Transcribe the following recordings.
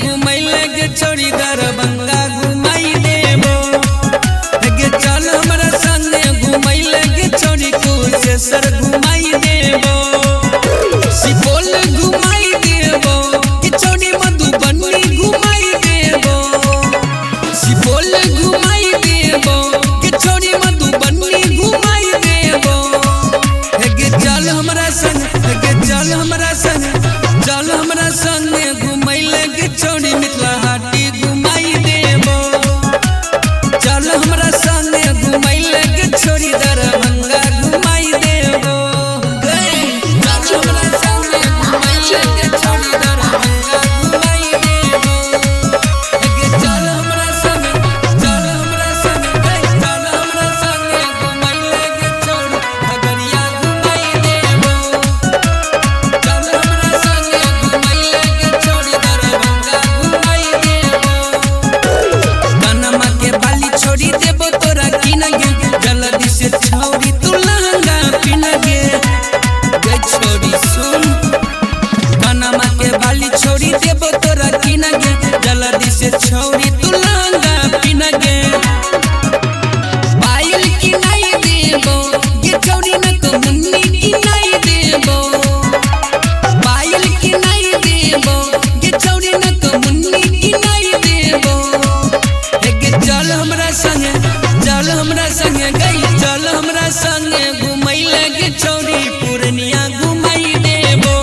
छोड़ी दरभंगा घुमाई देबो गे चल हमरा संगे घुमैले गे छोड़ी कुशेश्वर घुमाई देबो सुपौल घुमाई देबो गे छोड़ी मधुबनी घुमाई देबो सुपौल घुमाई देबो गे छोड़ी मधुबनी घुमाई देबो गे चल हमरा संग गे चल हमरा संग चल हमरा संगे घुमैले गे छोड़ी मिथिला छोड़ी दरभंगा घुमाई देबो चल हमरा संगे घुमैले गे छोड़ी दरभंगा घुमाई देबो गे चल हमरा संगे चल हमरा संगे घुमैले गे छोड़ी खगड़िया घुमाई देबो चल हमरा संगे घुमैले गे छोड़ी दरभंगा घुमाई देबो कनमा के बाली छोड़ी देबो तोरा किन गे जल्दी से छोड़ी तू लहंगा पिन गे गे छोड़ी सुन कनमा के बाली छोड़ी देबो तोरा किन गे जल्दी से छोड़ी तू लहंगा पिन गे पायल की नहीं देबो गे छोड़ी न कमुन्नी की नहीं देबो पायल की नहीं देबो गे छोड़ी न कमुन्नी की नहीं देबो गे चल हमरा संगे चल हमरा संगे गई चल हमरा संगे घुमैले गे छोड़ी पूर्णिया घुमाई देबो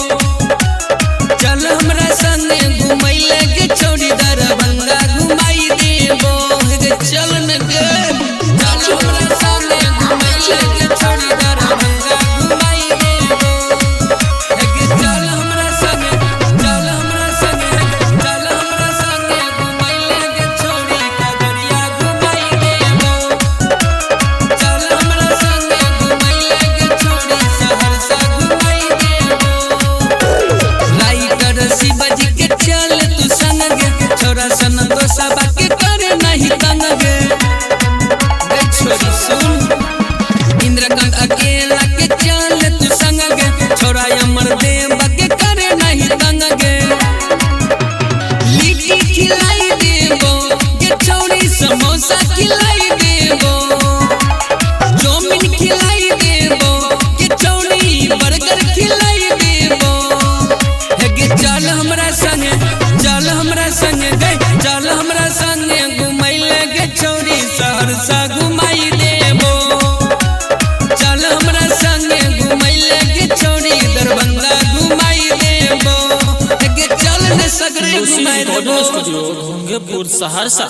चल हमरा संगे घुमैले गे छोड़ी दरभंगा घुमाई देबो गे चल न गे चल हमरा संगे घुमैले गे छोड़ी दरभंगा घुमाई देबो गे चल हमरा संगे घुमैले गे छोड़ी खगड़िया घुमाई देबो इंद्रकांत अकेला के चल तू संग गे छोरा अमर देव के करे नहीं तंग गे लिट्टी खिलाई देबो गे छोरी समोसा खिलाई देबो चाउमीन खिलाई देबो गे छोरी बर्गर खिलाई देबो गे चल हमरा संगे गे चल हमरा संगे घुमैले गे छोरी सहरसा घुमाई देबो चल हमरा संगे घुमैले गे छोड़ी दरभंगा घुमाई देबो गे चल ने सगरे घुमाई देबो स्टूडियो भोंगेपुर सहरसा।